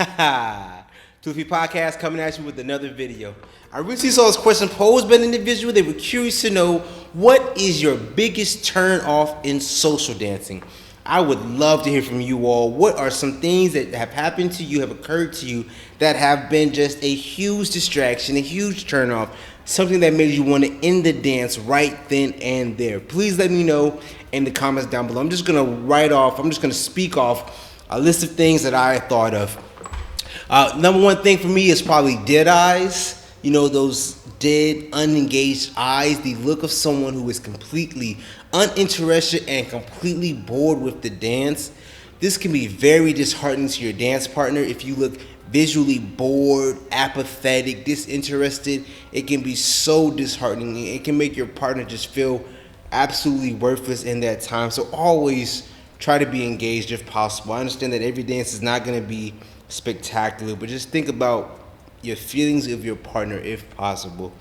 Toofy Podcast coming at you with another video. I recently saw this question posed by an individual. They were curious to know, what is your biggest turn off in social dancing? I would love to hear from you all. What are some things that have happened to you, have occurred to you, that have been just a huge distraction, a huge turn off, something that made you want to end the dance right then and there? Please let me know in the comments down below. I'm just going to speak off a list of things that I thought of. Number one thing for me is probably dead eyes. You know, those dead, unengaged eyes, the look of someone who is completely uninterested and completely bored with the dance. This can be very disheartening to your dance partner. If you look visually bored, apathetic, disinterested, it can be so disheartening. It can make your partner just feel absolutely worthless in that time. So always try to be engaged if possible. I understand that every dance is not going to be spectacular, but just think about your feelings of your partner if possible.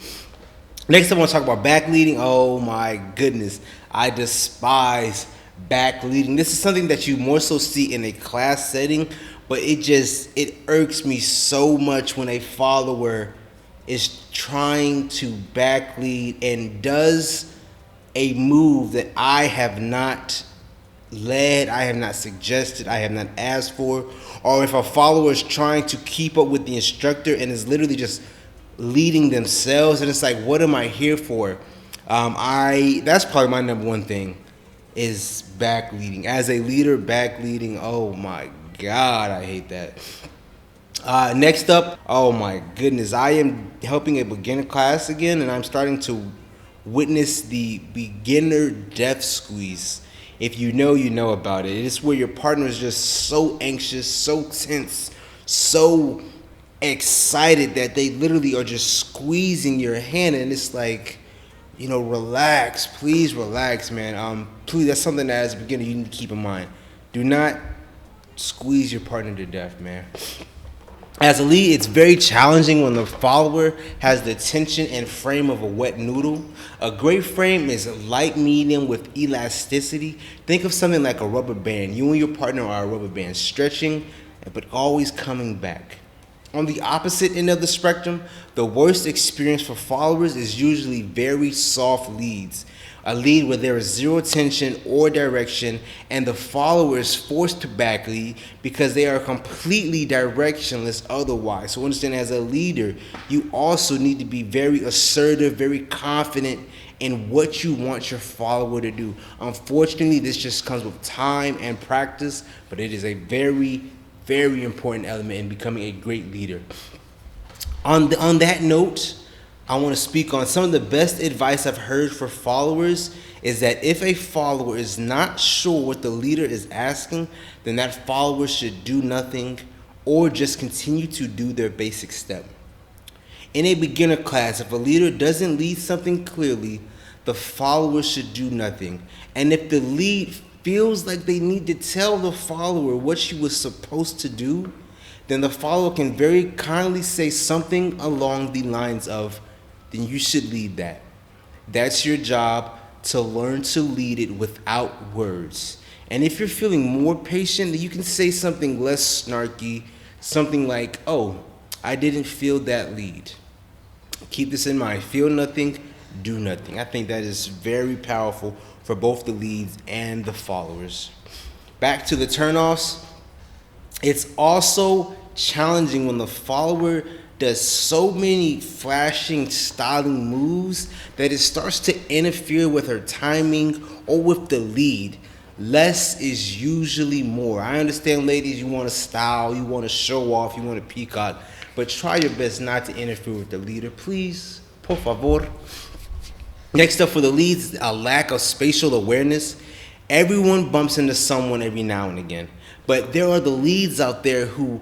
Next, I want to talk about backleading. Oh my goodness, I despise backleading. This is something that you more so see in a class setting, but it irks me so much when a follower is trying to backlead and does a move that I have not led, I have not suggested, I have not asked for, or if a follower is trying to keep up with the instructor and is literally just leading themselves, and it's like, what am I here for? That's probably my number one thing, is backleading. As a leader, backleading, oh my God, I hate that. Next up, oh my goodness, I am helping a beginner class again, and I'm starting to witness the beginner death squeeze. If you know, you know about it. It's where your partner is just so anxious, so tense, so excited that they literally are just squeezing your hand, and it's like, relax. Please relax, man. Please, that's something that as a beginner you need to keep in mind. Do not squeeze your partner to death, man. As a lead, it's very challenging when the follower has the tension and frame of a wet noodle. A great frame is light medium with elasticity. Think of something like a rubber band. You and your partner are a rubber band, stretching but always coming back. On the opposite end of the spectrum, the worst experience for followers is usually very soft leads. A lead where there is zero tension or direction, and the follower is forced to backlead because they are completely directionless otherwise. So understand, as a leader, you also need to be very assertive, very confident in what you want your follower to do. Unfortunately, this just comes with time and practice, but it is a very, very important element in becoming a great leader. On that note, I want to speak on some of the best advice I've heard for followers is that if a follower is not sure what the leader is asking, then that follower should do nothing or just continue to do their basic step. In a beginner class, if a leader doesn't lead something clearly, the follower should do nothing. And if the lead feels like they need to tell the follower what she was supposed to do, then the follower can very kindly say something along the lines of, then you should lead that. That's your job, to learn to lead it without words. And if you're feeling more patient, you can say something less snarky, something like, oh, I didn't feel that lead. Keep this in mind. Feel nothing, do nothing. I think that is very powerful for both the leads and the followers. Back to the turnoffs. It's also challenging when the follower does so many flashing, styling moves that it starts to interfere with her timing or with the lead. Less is usually more. I understand, ladies, you want to style, you want to show off, you want to peacock, but try your best not to interfere with the leader, please. Por favor. Next up for the leads, a lack of spatial awareness. Everyone bumps into someone every now and again, but there are the leads out there who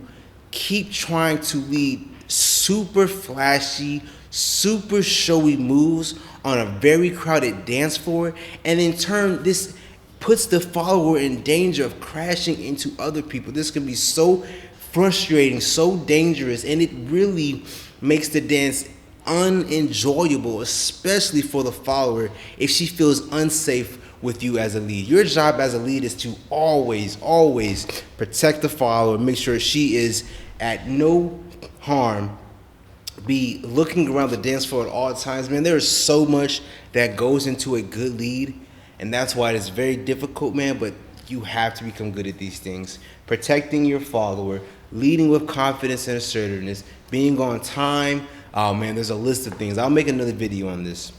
keep trying to lead super flashy, super showy moves on a very crowded dance floor, and in turn this puts the follower in danger of crashing into other people. This can be so frustrating, so dangerous, and it really makes the dance unenjoyable, especially for the follower if she feels unsafe with you as a lead. Your job as a lead is to always, always protect the follower, make sure she is at no harm, be looking around the dance floor at all times. Man, there is so much that goes into a good lead, and that's why it's very difficult, man, but you have to become good at these things. Protecting your follower, leading with confidence and assertiveness, being on time. Oh man, there's a list of things. I'll make another video on this.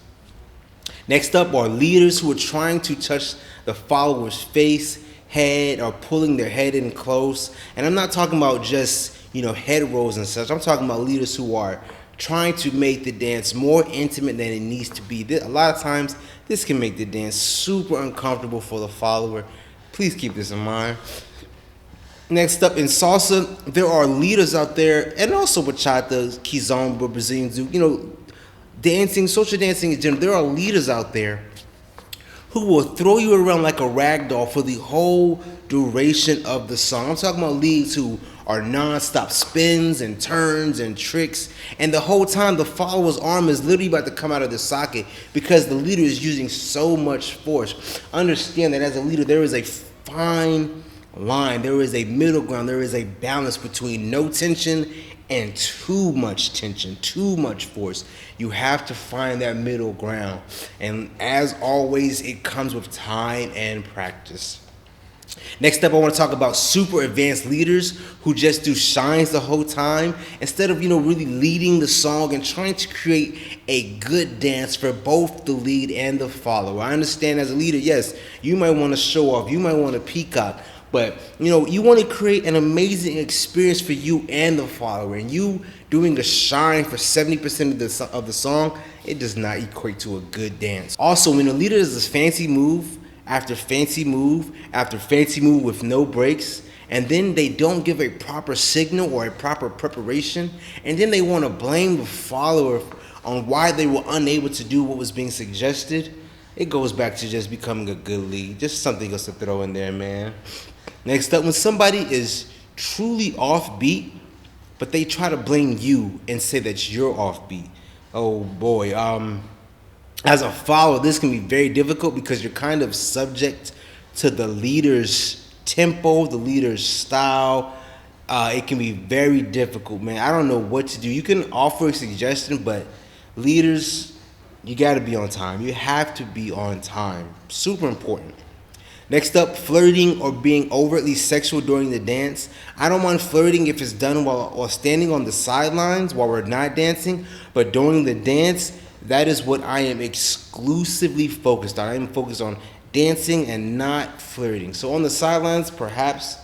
Next up are leaders who are trying to touch the follower's face, head, or pulling their head in close. And I'm not talking about just, head rolls and such. I'm talking about leaders who are trying to make the dance more intimate than it needs to be. A lot of times, this can make the dance super uncomfortable for the follower. Please keep this in mind. Next up, in salsa, there are leaders out there, and also bachata, kizomba, Brazilian zouk, dancing, social dancing in general. There are leaders out there who will throw you around like a rag doll for the whole duration of the song. I'm talking about leads who are non-stop spins and turns and tricks, and the whole time the follower's arm is literally about to come out of the socket because the leader is using so much force. Understand that as a leader, there is a fine line, there is a middle ground, there is a balance between no tension and too much tension, too much force. You have to find that middle ground, and as always, it comes with time and practice. Next up, I want to talk about super advanced leaders who just do shines the whole time instead of, really leading the song and trying to create a good dance for both the lead and the follower. I understand as a leader, yes, you might want to show off, you might want to peacock, but you want to create an amazing experience for you and the follower. And you doing a shine for 70% of the song, it does not equate to a good dance. Also, when a leader does this fancy move after fancy move after fancy move with no breaks, and then they don't give a proper signal or a proper preparation, and then they want to blame the follower on why they were unable to do what was being suggested, it goes back to just becoming a good lead. Just something else to throw in there, man. Next up, when somebody is truly offbeat, but they try to blame you and say that you're offbeat. Oh boy, as a follower, this can be very difficult because you're kind of subject to the leader's tempo, the leader's style. It can be very difficult, man. I don't know what to do. You can offer a suggestion, but leaders, you got to be on time. You have to be on time. Super important. Next up, flirting or being overtly sexual during the dance. I don't mind flirting if it's done while standing on the sidelines while we're not dancing, but during the dance, that is what I am exclusively focused on. I am focused on dancing and not flirting. So on the sidelines, perhaps,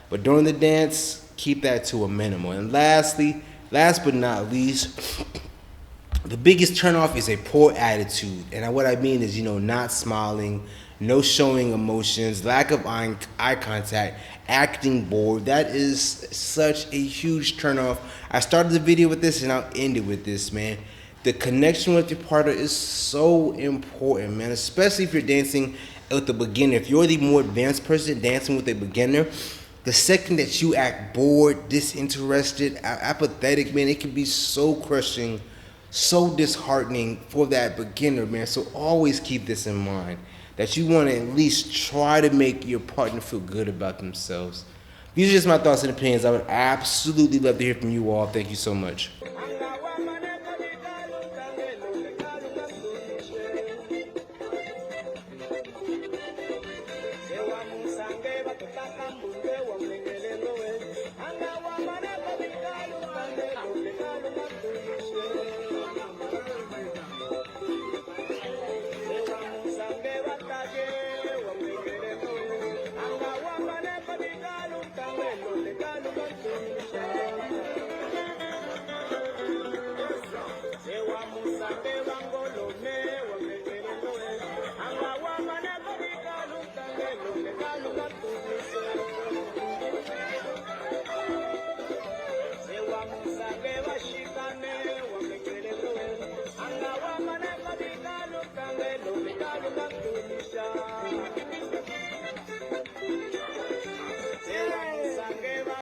but during the dance, keep that to a minimum. And lastly, last but not least, the biggest turnoff is a poor attitude. And what I mean is, not smiling, no showing emotions, lack of eye contact, acting bored. That is such a huge turnoff. I started the video with this and I'll end it with this, man. The connection with your partner is so important, man, especially if you're dancing with the beginner. If you're the more advanced person dancing with a beginner, the second that you act bored, disinterested, apathetic, man, it can be so crushing, so disheartening for that beginner, man. So always keep this in mind, that you want to at least try to make your partner feel good about themselves. These are just my thoughts and opinions. I would absolutely love to hear from you all. Thank you so much.